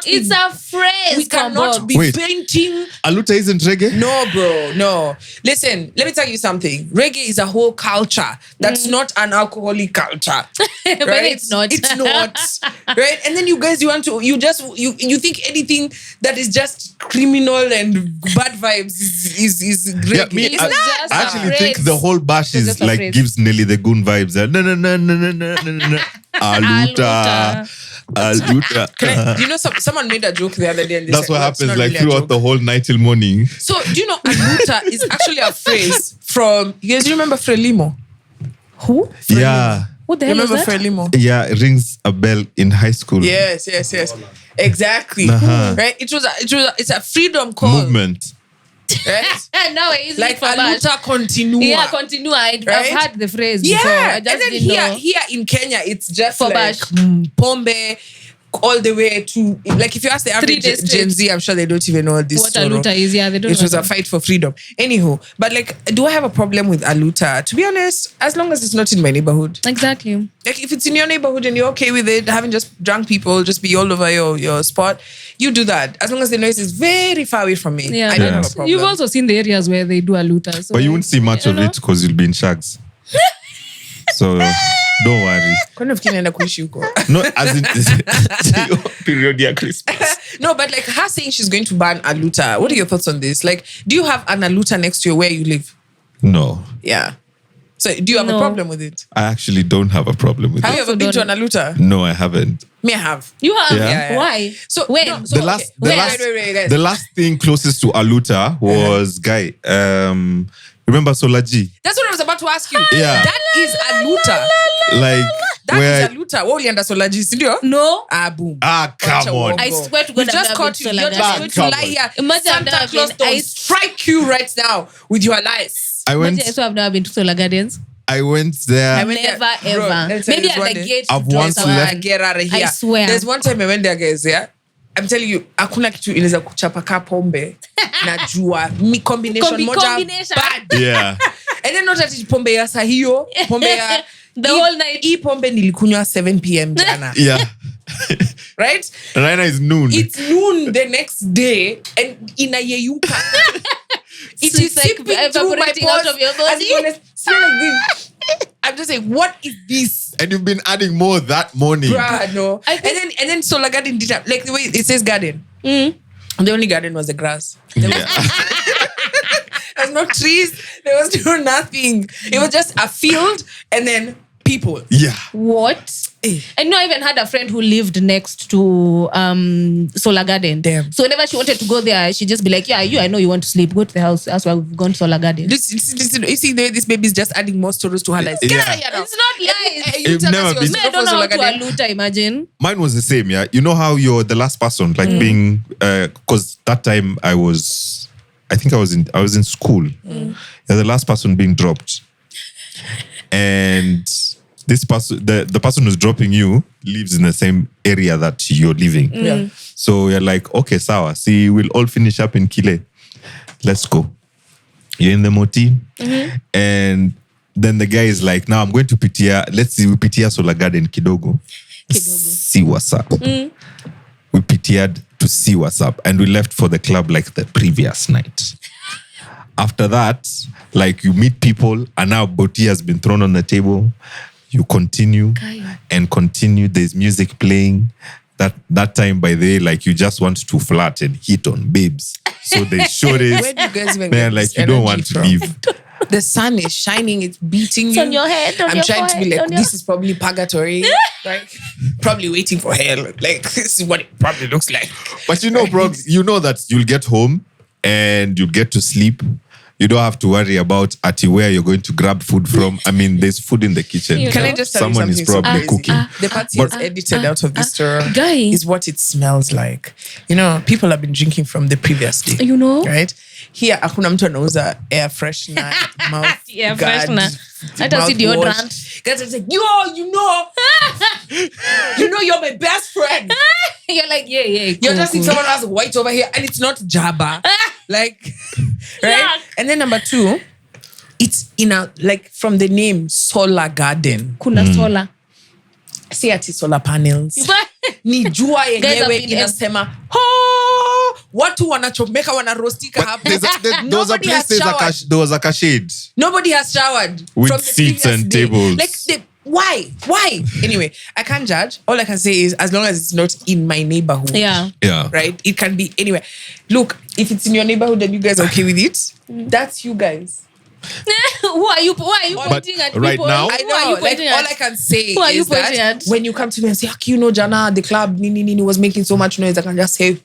It's a phrase. We cannot be painting. Aluta isn't reggae? No, bro, no. Listen, let me tell you something. Reggae is a whole culture. That's not an alcoholic culture. Right? But it's not. It's not. Right? And then you guys, you think anything that is just criminal and bad vibes is reggae. Yeah, I actually think the whole bash is like gives Nelly the goon vibes. No. Aluta. You know, someone made a joke the other day. And that's what happens like really throughout the whole night till morning. So, do you know Aluta is actually a phrase from... You guys remember Frelimo? Who? Frelimo. Yeah. What the hell is that? Frelimo? Yeah, it rings a bell in high school. Yes. Exactly. Right? It's a freedom call. Movement. Right? No, it's like Aluta continua. Yeah, continua. I've heard the phrase before. Yeah, I just and then here in Kenya, it's just for like bash. pombe, all the way to, like, if you ask the average 3 days Gen Z, I'm sure they don't even know this. What Aluta is, yeah, they don't It know was a that. fight for freedom. Anywho, but like, do I have a problem with Aluta? To be honest, as long as it's not in my neighborhood. Exactly. Like, if it's in your neighborhood and you're okay with it, having just drunk people just be all over your spot, you do that. As long as the noise is very far away from me, Yeah. I don't have a problem. You've also seen the areas where they do Aluta. So But you won't see much of it because you'll be in shags. So don't worry. Kwani ufikiri naenda kuishi huko? No, as in period ya Christmas. No, but like her saying she's going to ban Aluta. What are your thoughts on this? Like, do you have an Aluta next to you where you live? No. Yeah. So do you have a No. problem with it? I actually don't have a problem with Have it. you ever been to an Aluta? No, I haven't. Me, I have. You have? Yeah. Why? So when? no, so, The last, okay. the guys. the last thing closest to Aluta was guy. Remember Solaji? That's what I was about to ask you. Yeah. That is Aluta. Like That where? is Aluta. What under Solaji, sindio? No. Ah, boom. Ah, Watch come a on. walk. I swear to God, You I've just never caught been you. to You're Solagade. just going to Come lie on. here. Imagine I've Santa never Claus been. don't strike you right now with your lies. I went. So I've never been to Solar Gardens. I went there. I went Never there. Bro, ever. let me tell you Maybe this at one the day. gate. I've to once dress up. left- Get out of here. I swear. There's one time I went there, guys, yeah? I'm telling you, hakuna kitu inaweza kuchapa ka pombe na jua. Combination moja Combination. bad. Yeah. And then not that it's pombe ya sahiyo, pombe ya The whole night. Hii pombe nilikunywa 7 p.m. jana. Yeah. Right? Right now is noon. It's noon the next day and inayeyuka. It So is it's like seeping through my evaporating out pores of your and body. it's gonna smell like this. I'm just like, what is this? And you've been adding more that morning. Bruh, no. I think- And then Solar Garden did that. Like the way it says garden. The only garden was the grass. Yeah. There was no trees. There was no nothing. It was just a field and then people. Yeah. What? I know I even had a friend who lived next to Solar Garden. Damn. So whenever she wanted to go there, she'd just be like, yeah, I know you want to sleep. Go to the house. That's why we've gone to Solar Garden. Listen, you see the way this baby is just adding more stories to her life. Get Yeah. out of here now. It's not lies. You You've tell never us been- you're Me, I don't know how to Aluta, imagine. Mine was the same, yeah. You know how you're the last person, like being, because that time I think I was in school. You're the last person being dropped, and this person, the person who's dropping you, lives in the same area that you're living. Yeah. So you're like, okay, sawa. See, we'll all finish up in Kile. Let's go. You're in the moti, and then the guy is like, now I'm going to Pitia. Let's see, we Pitia Solar Garden kidogo. See what's up. We PT'd to see what's up, and we left for the club like the previous night. After that, like you meet people, and now Boti has been thrown on the table. You continue and continue. There's music playing. That time, by the way, like you just want to flirt and hit on babes. So they show this. Where do you guys even Man, get like this you don't energy want to from? leave. The sun is shining, it's beating It's you. on your head, on I'm your trying to be forehead, like, on your- this is probably purgatory. Like, probably waiting for hell. Like, this is what it probably looks like. But you know, bro, you know that you'll get home and you'll get to sleep. You don't have to worry about where you're going to grab food from. I mean, there's food in the kitchen. You Can know? I just tell Someone you is something probably so cooking. The part he But- has edited out of this story Guy. is what it smells like. You know, people have been drinking from the previous day. You know? Right? Here, hakuna mtu anauza air freshener, mouth Air guard, freshener. Hata si mouthwash. deodorant. Guys are like, you know you're my best friend. You're like, yeah. You're cool, just seeing cool. someone else white over here and it's not Jabba. Like, right? Yuck. And then number 2, it's in a, like from the name Solar Garden. Kuna solar. See ati solar panels. Ni jua Guys have yenyewe been inasema, watu wanachomeka wanarostika hapa. There was a Nobody place, has showered. there was like a shade. Nobody has showered With from the seats previous and day. tables. Like, why? Anyway, I can't judge. All I can say is, as long as it's not in my neighborhood, Yeah. Yeah. right? It can be anywhere. Look, if it's in your neighborhood and you guys are okay with it, that's you guys. Who are you pointing at? right people? now- I Who are know. you Like, pointing all at? I can say Who are you is that pointing at? when you come to me and say, you know, Jana, the club Nini was making so much noise, I can just say,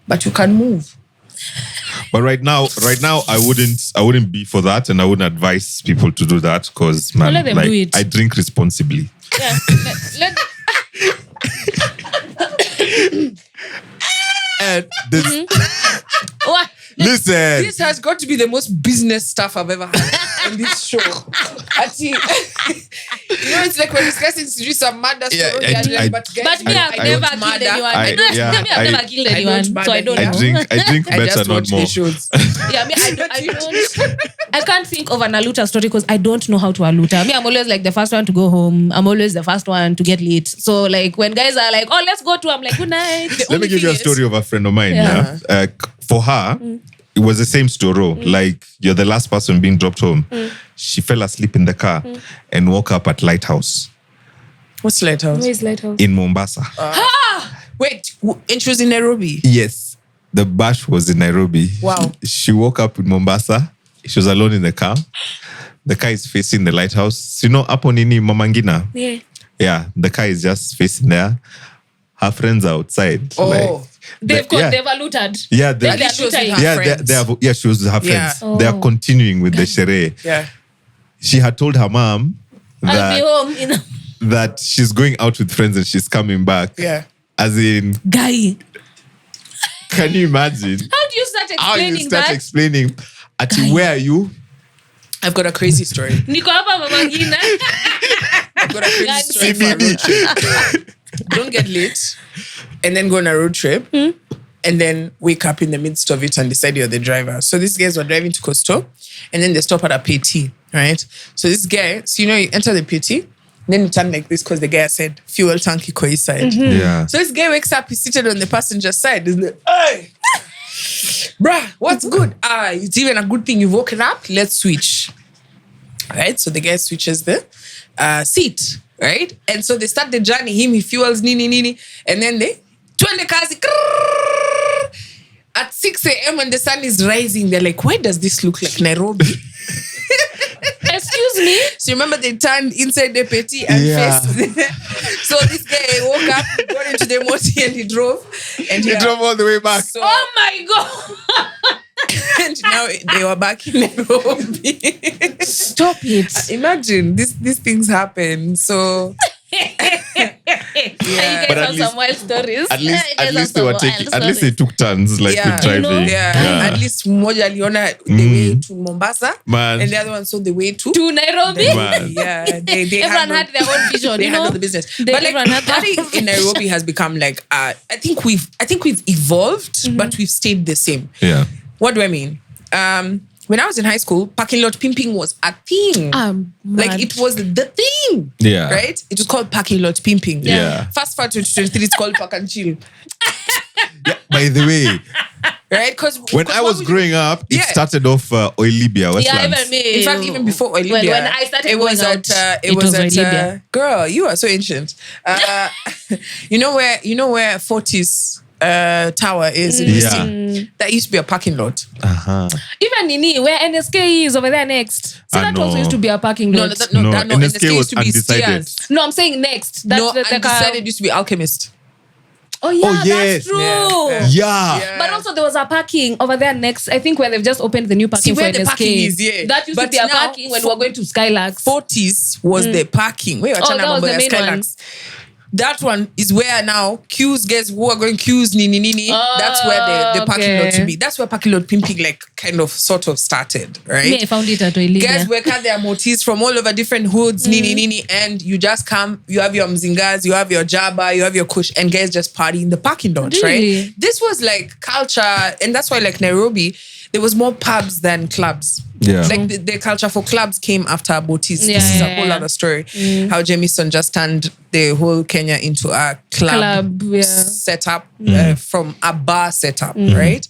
but you can move. But right now, I wouldn't be for that, and I wouldn't advise people to do that because, man, let them like do it. I drink responsibly. Yeah. Let And this, what? listen, Listen. This has got to be the most business stuff I've ever had on this show. It's like we're discussing some murder story. But me, I've never killed anyone. I've never killed anyone, so I don't know. I drink better, not more. Yeah, I can't think of an Aluta story because I don't know how to Aluta. Me, I'm always like the first one to go home. I'm always the first one to get late. So like when guys are like, oh, let's go to, I'm like, good night. Let me give you a story of a friend of mine. Yeah. For her, it was the same story. Like you're the last person being dropped home. She fell asleep in the car and woke up at Lighthouse. What's Lighthouse? Where is Lighthouse? In Mombasa. Wait, and she was in Nairobi? Yes. The bash was in Nairobi. Wow. She woke up in Mombasa. She was alone in the car. The car is facing the lighthouse. You know, up on Nini Mamangina? Yeah. Yeah, the car is just facing there. Her friends are outside. Oh. They've looted. Yeah, At least she was with her friends. she was with her friends. Yeah. Oh. They are continuing with the shere. Yeah. She had told her mom I'll be home. that she's going out with friends and she's coming back. Yeah. As in, Guy. can you imagine? How do you start explaining that? Explaining, where are you? I've got a crazy story. Niko hapa Mama Ngina. I've got a crazy story for a road trip. Don't get late and then go on a road trip and then wake up in the midst of it and decide you're the driver. So these guys were driving to Costo and then they stop at a PT, right? So this guy, you enter the PT, then you turn like this because the guy said, fuel tank iko inside. Yeah. So this guy wakes up, he's seated on the passenger side. He's like, hey, bruh, what's good? It's even a good thing you've woken up. Let's switch. Right? So the guy switches the seat. Right? And so they start the journey. He fuels, nini. And then they turn the car. At 6 a.m. when the sun is rising, they're like, why does this look like Nairobi? Excuse me? So remember they turned inside the petit and faced. So this guy woke up, got into the moti and he drove. And he drove all the way back. So, oh my God. And now they were back in Nairobi. Stop it. Imagine, these things happen. So... You guys have some wild stories. At least they were taking. At least they took turns, like with driving. At least mmoja aliona the way to Mombasa, man, and the other one saw the way to Nairobi. Yeah, they everyone had their own vision. They handle the business. But like party in Nairobi has become like I think we've evolved, but we've stayed the same. Yeah. What do I mean? When I was in high school, parking lot pimping was a thing. Like it was the thing. Yeah. Right? It was called parking lot pimping. Yeah. Fast forward to 2023, it's called park and chill. Yeah, by the way, right? Because when I was growing up, it started off Oilibia, Westlands. Yeah, even me. In fact, even before Oilibia, when I started going out, it was at Oilibia. Girl, you are so ancient. You know where Fortis Tower is in the city? That used to be a parking lot. Even Nini, where NSK is over there next. So that also used to be a parking lot. No, NSK was undecided. No, I'm saying next. That's undecided used to be Alchemist. Oh yeah, yes. That's true. Yeah. But also there was a parking over there next, I think, where they've just opened the new parking for where NSK. The parking is, That used to be a parking when we were going to Skylarks. Fortis was the parking. Wait, that was the main Skylarks. That one is where now queues, guys who are going queues, nini. That's where the parking lot to be. That's where parking lot pimping kind of sort of started, right? Yeah, I found it at Oilibia. Guys work out their motifs from all over different hoods, nini, and you just come, you have your mzingas, you have your jaba, you have your kush, and guys just party in the parking lot, really? Right? This was like culture, and that's why like Nairobi, there was more pubs than clubs. Yeah. Like the culture for clubs came after Botis. This is a whole other story. How Jamison just turned the whole Kenya into a club setup from a bar setup, right?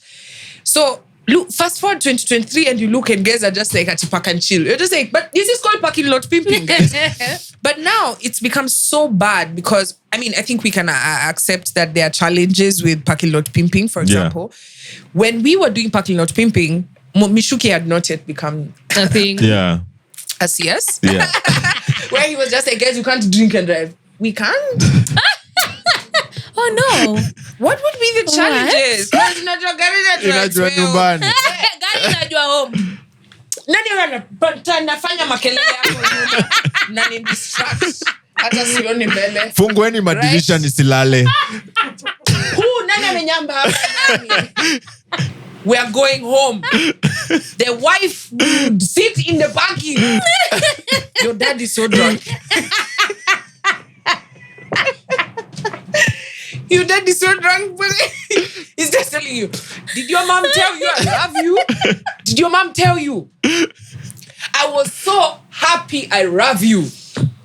So look, fast forward 2023 and you look and guys are just like at park and chill. You're just like, but this is called parking lot pimping, guys. But now it's become so bad because, I mean, I think we can accept that there are challenges with parking lot pimping, for example. When we were doing parking lot pimping, Mishuki had not yet become a thing. A CS. Yeah. Where he was just like, guys, you can't drink and drive. We can't? Oh no. What would be the challenges? Unajua nyumbani. Gari unajua home. Nani anafanya makelele hapo nyuma? Nani distract? Hata sioni mbele. Fungueni madirisha nisilale. Nani amenyamba hapa nani? we are going home. The wife would sit in the parking. Your dad is so drunk. Your dad is so drunk. He's just telling you, did your mom tell you I love you? Did your mom tell you? I was so happy I love you.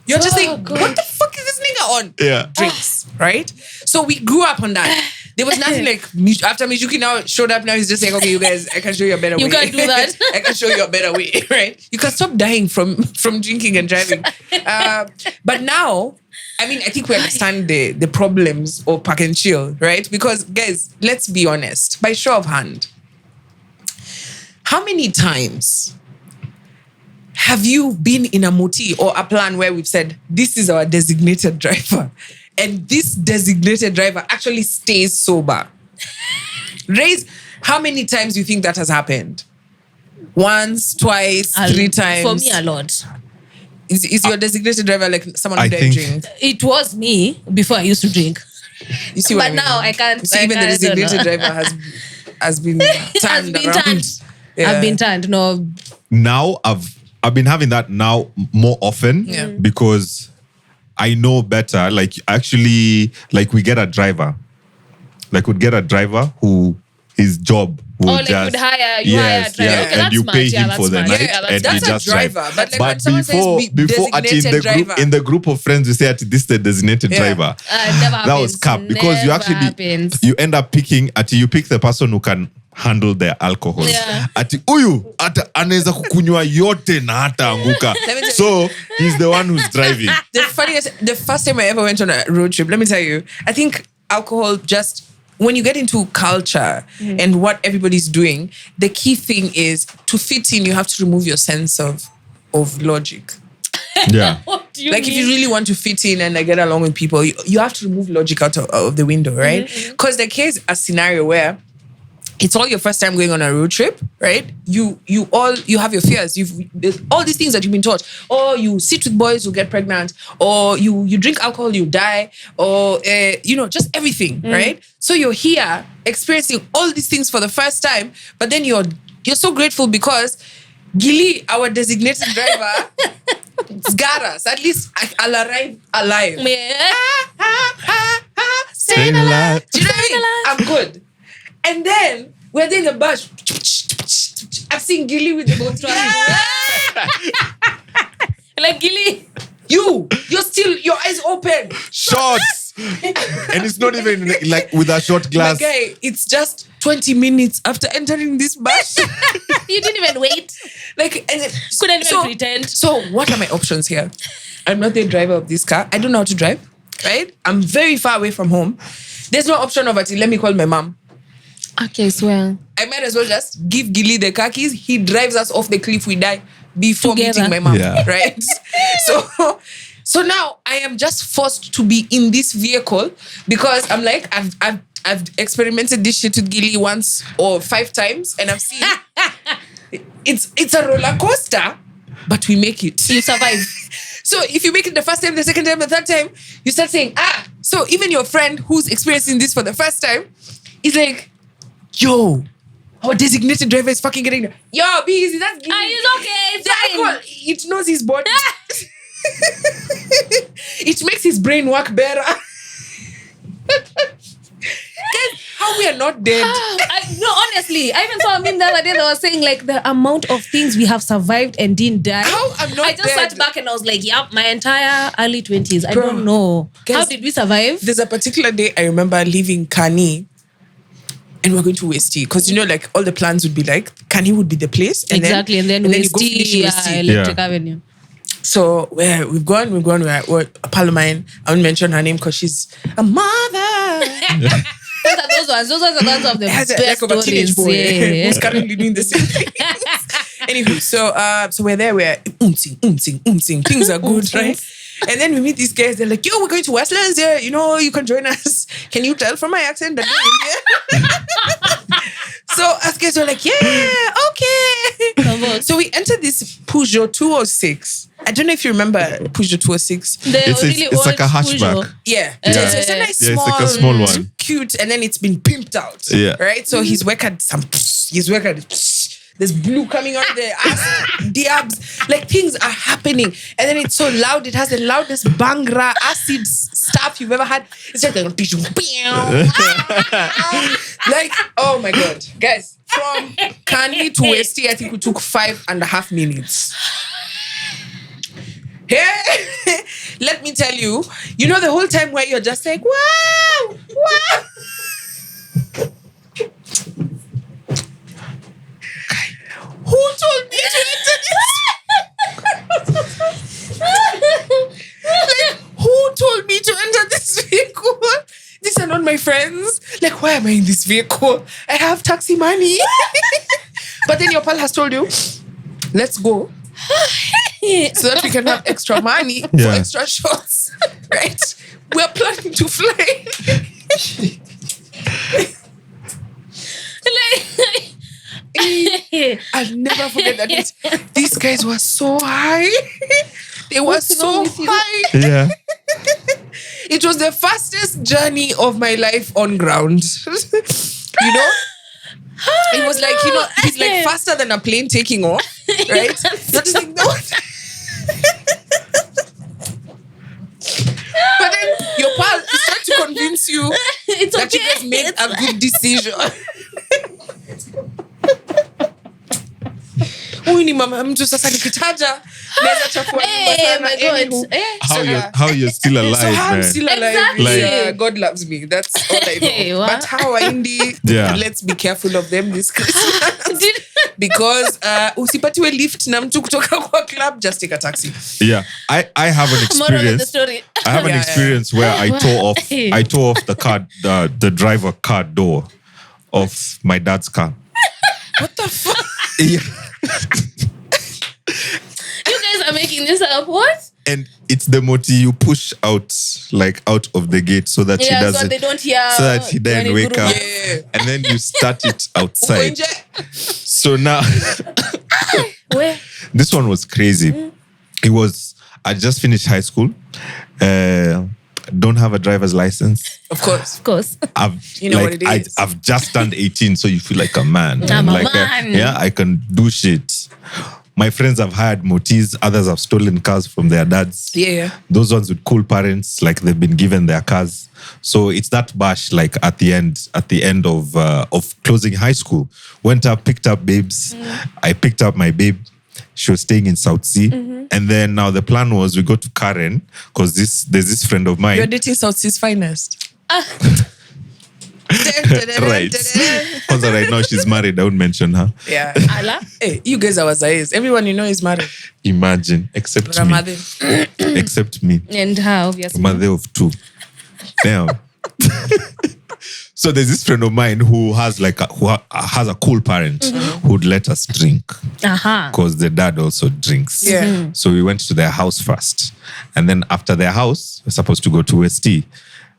You're just like, what the fuck is this nigga on? Yeah. Drinks, right? So we grew up on that. There was nothing like, after Mijuki now showed up, now he's just like, okay, you guys, I can show you a better way. You can't do that. I can show you a better way, right? You can stop dying from drinking and driving. But now, I mean, I think we understand the problems of park and chill, right? Because, guys, let's be honest. By show of hand, how many times have you been in a moti or a plan where we've said, this is our designated driver, and this designated driver actually stays sober? Raise how many times you think that has happened? Once, twice, 3 times? For me, a lot. Is your designated driver like someone who doesn't drink? It was me before I used to drink. You see what I But mean? now I can't. So even the designated driver has been turned around. Yeah. I've been turned. No. Now I've been having that now more often because I know better. Like actually, like we get a driver. Like we'd get a driver who his job will Like you'd hire a driver. Okay, and that's you smart. pay Yeah, him that's for the smart. night, Yeah, and that's he a just driver. drives. But like when someone says before designated driver, in the group of friends, we say this is the designated driver. Never That was cap because you actually you end up picking you pick the person who can handle their alcohol. Yeah. Ati huyu anaweza kukunywa yote na hata anguka. So he's the one who's driving. The first time I ever went on a road trip, let me tell you, I think alcohol just, when you get into culture and what everybody's doing, the key thing is to fit in, you have to remove your sense of logic. Yeah. What do you Like mean? if you really want to fit in and get along with people, you have to remove logic out of the window, right? Because there is a scenario where it's all your first time going on a road trip, right? You have your fears. There's all these things that you've been taught. Or you sit with boys who get pregnant, or you drink alcohol, you die, or just everything, right? So you're here experiencing all these things for the first time, but then you're so grateful because Gilly, our designated driver, got us. At least I'll arrive alive. Yeah. Staying alive. Do you know what I mean? I'm good. And then we're doing a bash. I've seen Gilly with the boat Like Gilly. You're still, your eyes open. Shots. And it's not even like with a shot glass. My guy, it's just 20 minutes after entering this bash. You didn't even wait. Couldn't even pretend. So what are my options here? I'm not the driver of this car. I don't know how to drive, right? I'm very far away from home. There's no option of it. Let me call my mom. Okay, swear. I might as well just give Gilly the car keys. He drives us off the cliff. We die before Together. meeting my mom, Yeah. right? So now I am just forced to be in this vehicle because I'm like, I've experimented this shit with Gilly once or 5 times, and I've seen it's a roller coaster, but we make it. You survive. So if you make it the first time, the second time, the third time, you start saying, so even your friend who's experiencing this for the first time is like, yo, our designated driver is fucking getting there. Yo, be easy, that's Gilly. It's okay, it's fine. Alcohol, it knows his body. It makes his brain work better. How we are not dead. No, honestly, I even saw a meme the other day that was saying like the amount of things we have survived and didn't die. How I'm not I just dead. sat back and I was like, yep, my entire early 20s. I Bro, don't know. guys, How did we survive? There's a particular day I remember leaving Kani and we're going to Westie because like all the plans would be like Kani would be the place and then You go finish Westie. Electric Avenue. So we've gone. We're at Palomine. I won't mention her name because she's a mother. Those are the ones of the Has best of a teenage stories. boy Yeah. who's currently doing the same thing. Anywho, so we're there. We're unsing. Things are good, right? And then we meet these guys. They're like, "Yo, we're going to Westlands. Yeah, you can join us. Can you tell from my accent that you're Indian?" So us guys were like, "Yeah, okay." So we entered this Peugeot 206. I don't know if you remember Peugeot 206. It's like a hatchback. Yeah. It's a nice small, it's like a small one. Cute, and then it's been pimped out. Yeah. Right? So he's working there's blue coming out there, diabs, like things are happening. And then it's so loud, it has the loudest bangra acid stuff you've ever had. It's like like, oh my God. Guys, from Kani to Westie, I think we took 5.5 minutes. Hey, let me tell you, the whole time where you're just like, wow. Who told me to enter this? Like, who told me to enter this vehicle? These are not my friends. Like, why am I in this vehicle? I have taxi money. But then your pal has told you, let's go. So that we can have extra money for extra shots. Right? We're planning to fly. I'll never forget that. These guys were so high. They were so high. Yeah. It was the fastest journey of my life on ground. It was like, he's like faster than a plane taking off. Right? You're just like, no. But then your pal is trying to convince you that you guys made a good decision. Huyu ni mama mtu sasa nikitaja naweza chafua how you're still alive, so how man. I'm still alive. Exactly. God loves me. That's all I know. But how Indy, let's be careful of them this Christmas. Because usipatiwe lift na mtu kutoka kwa club, just take a taxi. Yeah. I have an experience. I have an experience where I tore off the driver car door of my dad's car. What the fuck? Yeah. You guys are making this up. What? And it's the moti you push out of the gate so that she doesn't. So they don't hear. So that he then wake up. Yeah. And then you start it outside. So now, Where? this one was crazy. It was, I just finished high school. Don't have a driver's license. Of course. Of course. What it is. I've just turned 18, so you feel like a man. I'm a like man. I can do shit. My friends have hired motis. Others have stolen cars from their dads. Yeah. Those ones with cool parents, like they've been given their cars. So it's that bash, like at the end of closing high school. Went up, picked up babes. I picked up my babe. She was staying in South Sea. And then now the plan was we go to Karen because there's this friend of mine. You're dating South Sea's finest. Right. Kwanza right now she's married. I won't mention her. Yeah. Allah? Hey, you guys are wazais. Everyone you know is married. Imagine. Except me. Except me. And how, obviously. Mother of 2. Damn. So there's this friend of mine who has a cool parent who'd let us drink because the dad also drinks. Yeah. So we went to their house first, and then after their house, we're supposed to go to ST.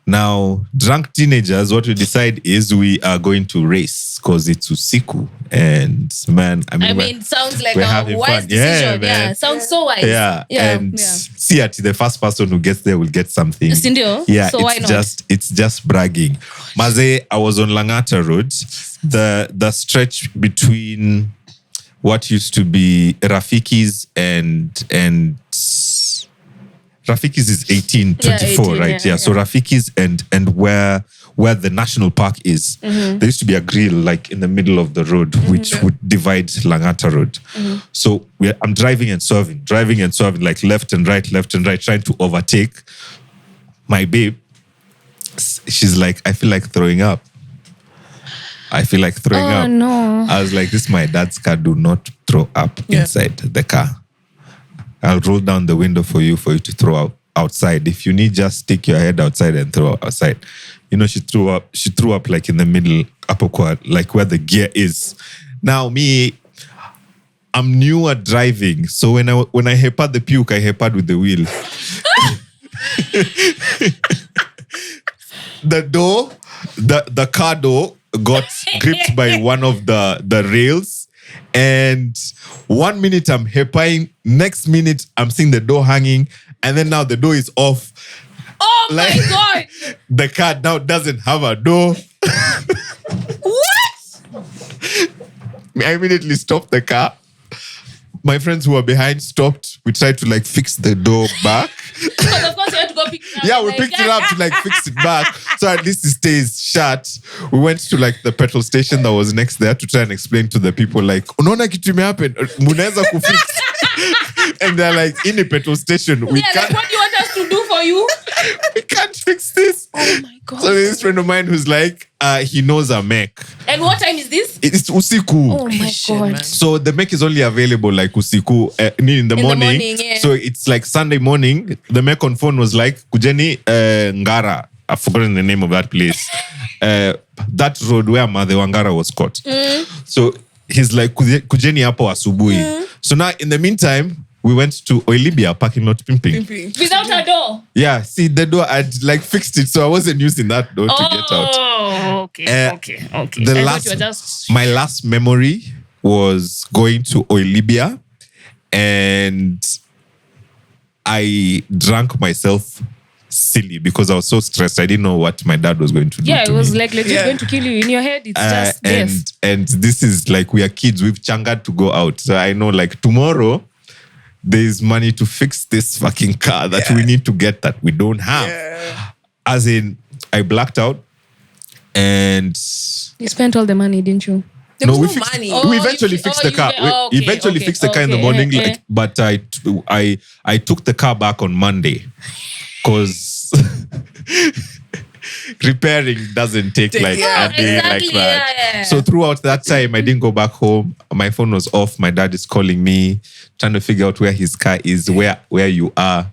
Now, drunk teenagers, what we decide is we are going to race because it's usiku. And man, I mean sounds like we're a having wise fun. decision. Yeah, Sounds so wise. Yeah. And see, the first person who gets there will get something. Sindio? Yeah, so why not? It's just bragging. Maze, I was on Langata Road, the stretch between what used to be Rafiki's and Rafiki's is 1824, right? Yeah. So Rafiki's and where the national park is, there used to be a grill like in the middle of the road, which would divide Langata Road. So I'm driving and swerving, like left and right, trying to overtake my babe. She's like, I feel like throwing up. Oh, no. I was like, this is my dad's car. Do not throw up inside the car. I'll roll down the window for you to throw out outside. If you need, just stick your head outside and throw outside. She threw up like in the middle upper quad, like where the gear is. Now me, I'm new at driving. So when I hepat the puke, I hepat with the wheel. The car door got gripped by one of the rails. And 1 minute I'm happying, next minute I'm seeing the door hanging, and then now the door is off. Oh my God. The car now doesn't have a door. What? I immediately stopped the car. My friends who were behind stopped. We tried to like fix the door back. Because of course you had to go pick it up. Yeah, we picked it up to like fix it back. So at least it stays shut. We went to like the petrol station that was next there to try and explain to the people like, unaona kitu imehappen, munaweza kufix. And they're like, in a petrol station, we can't. Like, what do you want us to do for you? We can't fix this. Oh my God. So there's this friend of mine who's like, he knows a mech. And what time is this? It's usiku. Oh my God. Man. So the mech is only available like usiku in the morning. Yeah. So it's like Sunday morning. The mech on phone was like, Kujeni Ngara. I've forgotten the name of that place. That road where Mother Wangara was caught. So he's like, Kujeni hapo asubuhi. So now in the meantime, we went to Oilibia parking lot pimping. Without a door? Yeah, see the door, I'd like fixed it. So I wasn't using that door to get out. Oh, okay. Okay. My last memory was going to Oilibia, and I drank myself silly because I was so stressed. I didn't know what my dad was going to do. Yeah, to it was me. like legit going to kill you in your head. It's just death. And this is like, we are kids. We've changared to go out. So I know like tomorrow there's money to fix this fucking car that we need to get that we don't have. Yeah. As in, I blacked out and You spent all the money, didn't you? There was we no fixed- money. we eventually fixed the car. We eventually fixed the car in the morning. Like, but I took the car back on Monday because repairing doesn't take like a day like that. Yeah. So throughout that time, I didn't go back home. My phone was off. My dad is calling me, trying to figure out where his car is, where you are.